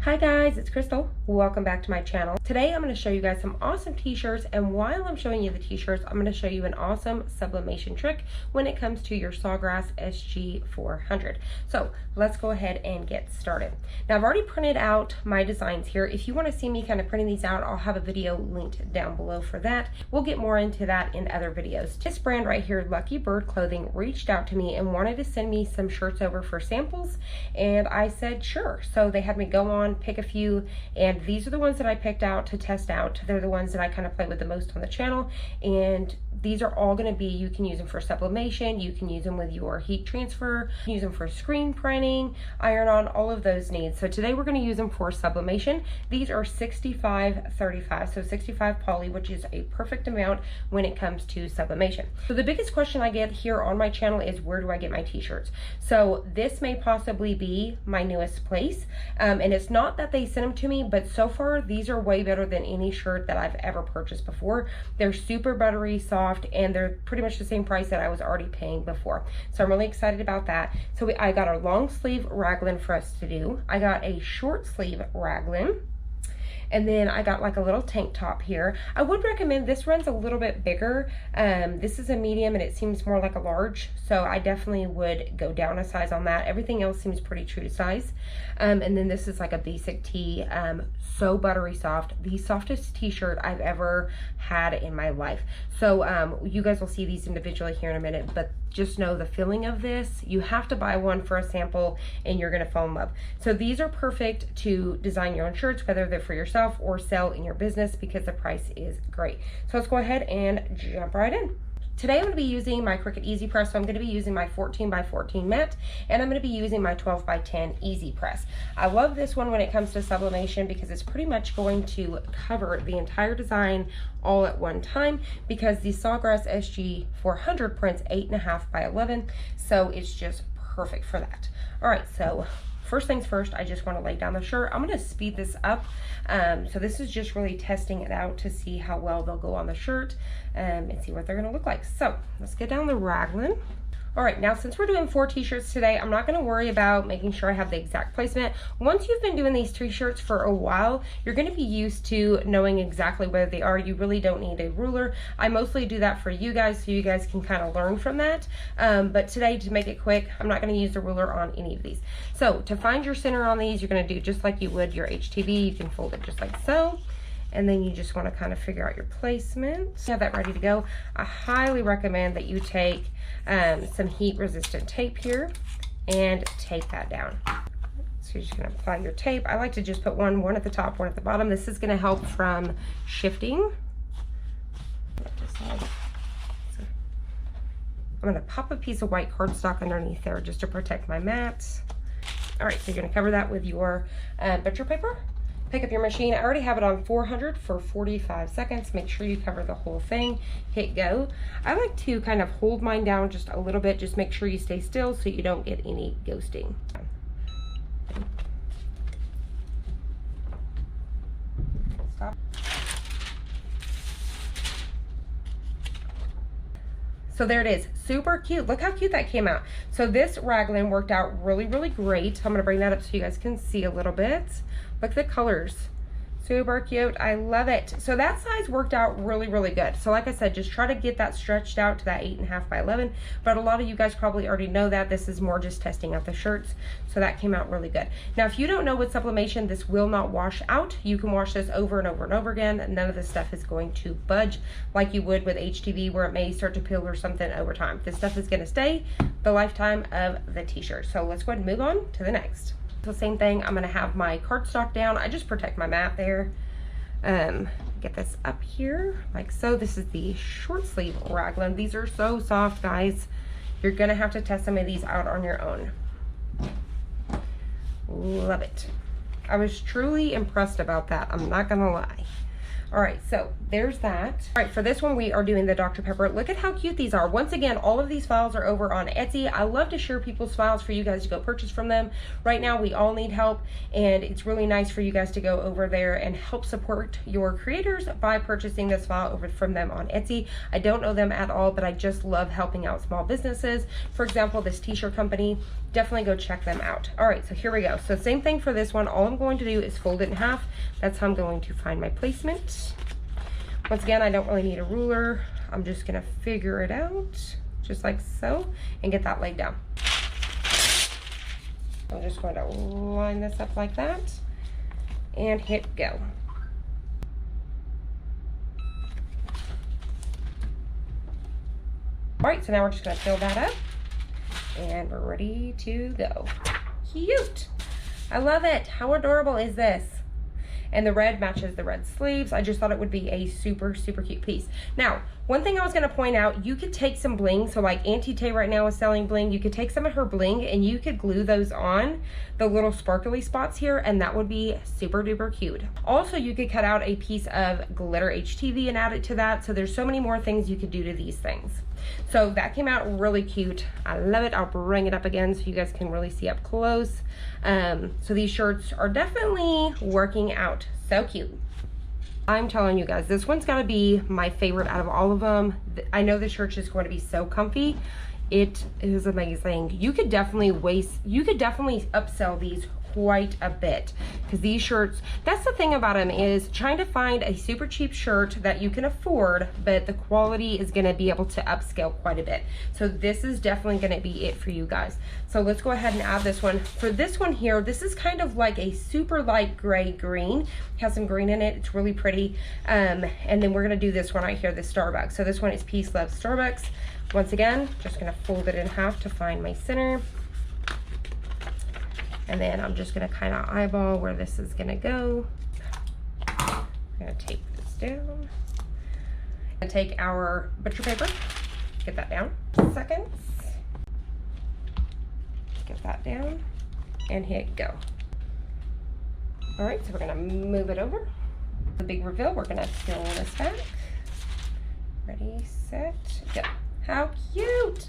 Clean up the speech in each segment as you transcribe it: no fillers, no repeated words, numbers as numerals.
Hi guys, it's Crystal. Welcome back to my channel. Today I'm going to show you guys some awesome t-shirts, and while I'm showing you the t-shirts, I'm going to show you an awesome sublimation trick when it comes to your Sawgrass SG400. So let's go ahead and get started. Now I've already printed out my designs here. If you want to see me kind of printing these out, I'll have a video linked down below for that. We'll get more into that in other videos. This brand right here, Lucky Bird Clothing, reached out to me and wanted to send me some shirts over for samples, and I said sure. So they had me go on, pick a few, and these are the ones that I picked out to test out. They're the ones that I kind of play with the most on the channel, and these are all going to be, you can use them for sublimation, you can use them with your heat transfer, use them for screen printing, iron on, all of those needs. So today we're going to use them for sublimation. These are 65-35, so 65 poly, which is a perfect amount when it comes to sublimation. So the biggest question I get here on my channel is, where do I get my t-shirts? So this may possibly be my newest place, and it's not that they sent them to me, but so far these are way better than any shirt that I've ever purchased before. They're super buttery soft, and they're pretty much the same price that I was already paying before. So I'm really excited about that. So I got a long sleeve raglan for us to do. I got a short sleeve raglan. And then I got like a little tank top here. I would recommend, this runs a little bit bigger. This is a medium and it seems more like a large. So I definitely would go down a size on that. Everything else seems pretty true to size. And then this is like a basic tee, so buttery soft. The softest t-shirt I've ever had in my life. So you guys will see these individually here in a minute, but just know the feeling of this, you have to buy one for a sample and you're gonna fall in love. So these are perfect to design your own shirts, whether they're for yourself or sell in your business, because the price is great. So let's go ahead and jump right in. Today I'm going to be using my Cricut Easy Press, so I'm going to be using my 14x14 mat, and I'm going to be using my 12x10 Easy Press. I love this one when it comes to sublimation because it's pretty much going to cover the entire design all at one time, because the Sawgrass SG400 prints 8.5x11, so it's just perfect for that. All right, so first things first, I just want to lay down the shirt. I'm going to speed this up. So this is just really testing it out to see how well they'll go on the shirt and see what they're going to look like. So let's get down the raglan. All right, now since we're doing 4 t-shirts today, I'm not going to worry about making sure I have the exact placement. Once you've been doing these t-shirts for a while, you're going to be used to knowing exactly where they are. You really don't need a ruler. I mostly do that for you guys so you guys can kind of learn from that. But today, to make it quick, I'm not going to use a ruler on any of these. So to find your center on these, you're going to do just like you would your HTV. You can fold it just like so. And then you just want to kind of figure out your placement. You have that ready to go. I highly recommend that you take some heat resistant tape here and tape that down. So you're just going to apply your tape. I like to just put one at the top, one at the bottom. This is going to help from shifting. I'm going to pop a piece of white cardstock underneath there just to protect my mat. All right, so you're going to cover that with your butcher paper. Pick up your machine. I already have it on 400 for 45 seconds. Make sure you cover the whole thing. Hit go. I like to kind of hold mine down just a little bit. Just make sure you stay still so you don't get any ghosting. Stop. So there it is, super cute. Look how cute that came out. So this raglan worked out really, really great. I'm gonna bring that up so you guys can see a little bit. Look at the colors, super cute, I love it. So that size worked out really, really good. So like I said, just try to get that stretched out to that 8.5x11, but a lot of you guys probably already know that. This is more just testing out the shirts. So that came out really good. Now, if you don't know with sublimation, this will not wash out. You can wash this over and over and over again. None of this stuff is going to budge like you would with HTV, where it may start to peel or something over time. This stuff is gonna stay the lifetime of the t-shirt. So let's go ahead and move on to the next. So same thing, I'm gonna have my cardstock down. I just protect my mat there. Get this up here like so. This is the short sleeve raglan. These are so soft, guys. You're gonna have to test some of these out on your own. Love it. I was truly impressed about that, I'm not gonna lie. All right, so there's that. All right, for this one, we are doing the Dr. Pepper. Look at how cute these are. Once again, all of these files are over on Etsy. I love to share people's files for you guys to go purchase from them. Right now, we all need help, and it's really nice for you guys to go over there and help support your creators by purchasing this file over from them on Etsy. I don't know them at all, but I just love helping out small businesses. For example, this t-shirt company, definitely go check them out. All right, so here we go. So same thing for this one. All I'm going to do is fold it in half. That's how I'm going to find my placement. Once again, I don't really need a ruler. I'm just gonna figure it out, just like so, and get that laid down. I'm just going to line this up like that and hit go. All right, so now we're just gonna fill that up and we're ready to go. Cute. I love it. How adorable is this? And the red matches the red sleeves. I just thought it would be a super, super cute piece. Now, one thing I was gonna point out, you could take some bling, so like Auntie Tay right now is selling bling, you could take some of her bling and you could glue those on the little sparkly spots here, and that would be super duper cute. Also, you could cut out a piece of glitter HTV and add it to that, so there's so many more things you could do to these things. So that came out really cute. I love it. I'll bring it up again so you guys can really see up close. So these shirts are definitely working out. So cute. I'm telling you guys, this one's gotta be my favorite out of all of them. I know the shirt is going to be so comfy. It is amazing. You could definitely upsell these quite a bit, because these shirts, that's the thing about them, is trying to find a super cheap shirt that you can afford, but the quality is going to be able to upscale quite a bit. So this is definitely going to be it for you guys. So let's go ahead and add this one. For this one here, this is kind of like a super light gray green. It has some green in it. It's really pretty. And then we're going to do this one right here, the Starbucks. So this one is Peace Love Starbucks. Once again, just going to fold it in half to find my center. And then I'm just gonna kind of eyeball where this is gonna go. I'm gonna tape this down. And take our butcher paper, get that down. Seconds. Get that down and hit go. All right, so we're gonna move it over. The big reveal, we're gonna peel this back. Ready, set, go. How cute!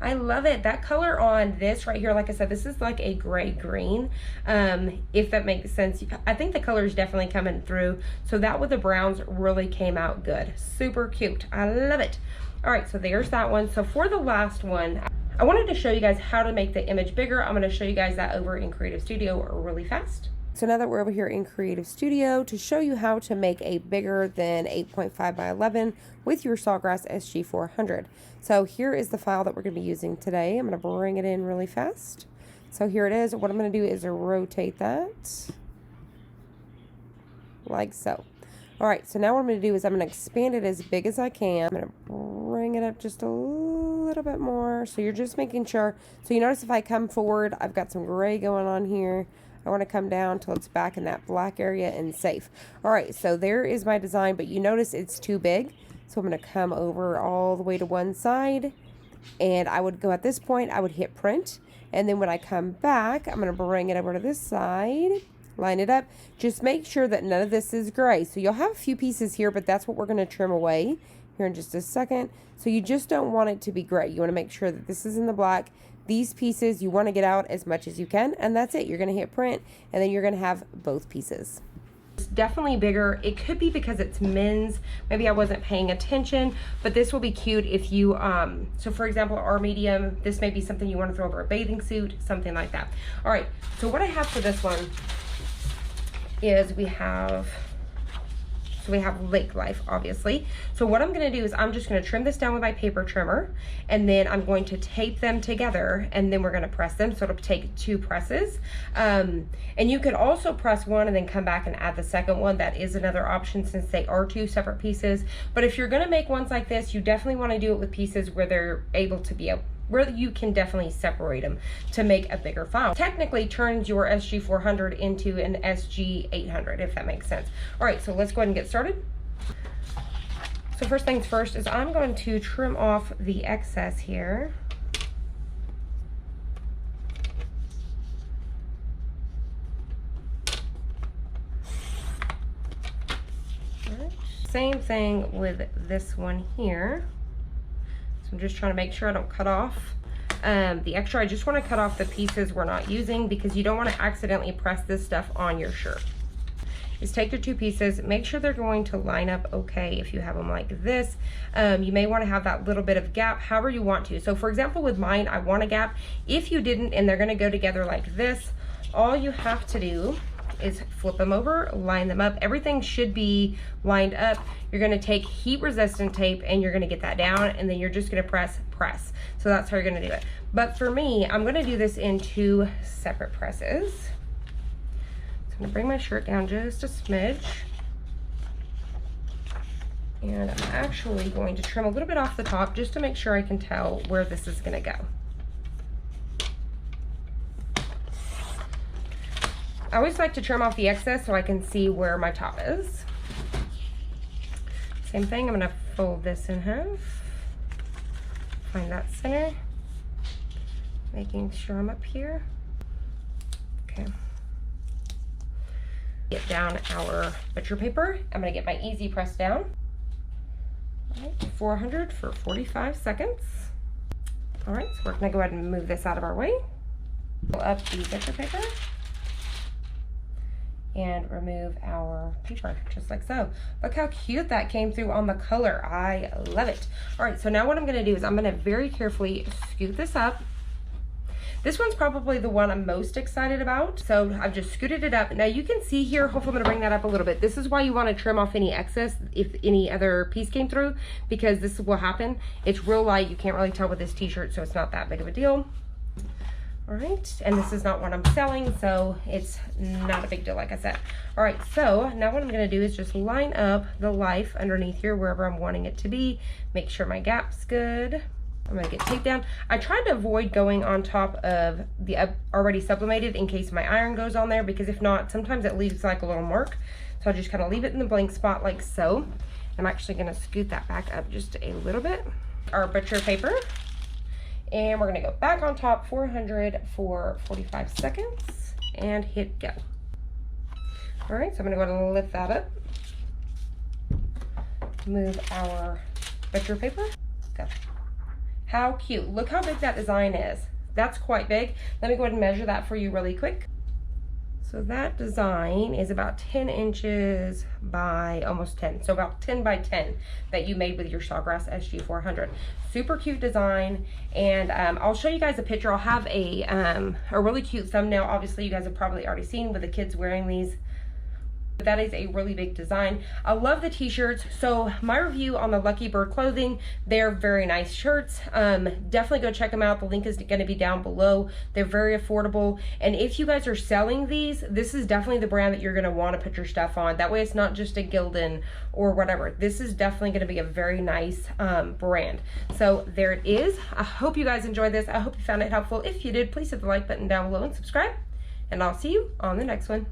I love it. That color on this right here, like I said, this is like a gray green, if that makes sense. I think the color is definitely coming through. So that with the browns really came out good. Super cute. I love it. All right, so there's that one. So for the last one, I wanted to show you guys how to make the image bigger. I'm going to show you guys that over in Creative Studio really fast. So now that we're over here in Creative Studio, to show you how to make a bigger than 8.5 by 11 with your Sawgrass SG400. So here is the file that we're going to be using today. I'm going to bring it in really fast. So here it is. What I'm going to do is rotate that like so. All right, so now what I'm going to do is I'm going to expand it as big as I can. I'm going to bring it up just a little bit more. So you're just making sure. So you notice if I come forward, I've got some gray going on here. I want to come down till it's back in that black area and safe. All right, so there is my design, but you notice it's too big. So I'm going to come over all the way to one side, and I would go at this point, I would hit print. And then when I come back, I'm going to bring it over to this side, line it up. Just make sure that none of this is gray. So you'll have a few pieces here, but that's what we're going to trim away here in just a second. So you just don't want it to be gray. You want to make sure that this is in the black. These pieces you want to get out as much as you can, and that's it. You're going to hit print, and then you're going to have both pieces. It's definitely bigger. It could be because it's men's. Maybe I wasn't paying attention, but this will be cute if you, so for example, our medium, this may be something you want to throw over a bathing suit, something like that. All right, so what I have for this one is we have Lake Life, obviously. So what I'm going to do is I'm just going to trim this down with my paper trimmer, and then I'm going to tape them together, and then we're going to press them. So it'll take 2 presses. And you could also press one and then come back and add the second one. That is another option since they are 2 separate pieces. But if you're going to make ones like this, you definitely want to do it with pieces where they're able to be where you can definitely separate them to make a bigger file. Technically turns your SG400 into an SG800, if that makes sense. All right, so let's go ahead and get started. So first things first is I'm going to trim off the excess here. All right. Same thing with this one here. So I'm just trying to make sure I don't cut off the extra. I just want to cut off the pieces we're not using because you don't want to accidentally press this stuff on your shirt. Is take the two pieces, make sure they're going to line up okay if you have them like this. You may want to have that little bit of gap, however you want to. So for example, with mine, I want a gap. If you didn't and they're going to go together like this, all you have to do is flip them over, line them up. Everything should be lined up. You're going to take heat resistant tape and you're going to get that down, and then you're just going to press. So that's how you're going to do it. But for me, I'm going to do this in 2 separate presses. I'm gonna bring my shirt down just a smidge. And I'm actually going to trim a little bit off the top just to make sure I can tell where this is gonna go. I always like to trim off the excess so I can see where my top is. Same thing, I'm gonna fold this in half. Find that center. Making sure I'm up here. Okay. Get down our butcher paper. I'm gonna get my easy press down. All right, 400 for 45 seconds. All right, so we're gonna go ahead and move this out of our way. Pull up the butcher paper and remove our paper, just like so. Look how cute that came through on the color. I love it. All right, so now what I'm gonna do is I'm gonna very carefully scoot this up. This one's probably the one I'm most excited about. So I've just scooted it up. Now you can see here, hopefully I'm gonna bring that up a little bit. This is why you wanna trim off any excess if any other piece came through, because this is what happened. It's real light, you can't really tell with this t-shirt, so it's not that big of a deal. All right, and this is not what I'm selling, so it's not a big deal, like I said. All right, so now what I'm gonna do is just line up the life underneath here wherever I'm wanting it to be. Make sure my gap's good. I'm gonna get tape down. I tried to avoid going on top of the already sublimated in case my iron goes on there, because if not, sometimes it leaves like a little mark. So I'll just kind of leave it in the blank spot like so. I'm actually gonna scoot that back up just a little bit. Our butcher paper. And we're gonna go back on top, 400 for 45 seconds and hit go. All right, so I'm gonna go ahead and lift that up. Move our butcher paper, go. How cute. Look how big that design is. That's quite big. Let me go ahead and measure that for you really quick. So that design is about 10 inches by almost 10. So about 10 by 10 that you made with your Sawgrass SG400. Super cute design. And I'll show you guys a picture. I'll have a really cute thumbnail. Obviously you guys have probably already seen with the kids wearing these. But that is a really big design. I love the t-shirts. So my review on the Lucky Bird clothing, they're very nice shirts. Definitely go check them out. The link is going to be down below. They're very affordable. And if you guys are selling these, this is definitely the brand that you're going to want to put your stuff on. That way it's not just a Gildan or whatever. This is definitely going to be a very nice brand. So there it is. I hope you guys enjoyed this. I hope you found it helpful. If you did, please hit the like button down below and subscribe. And I'll see you on the next one.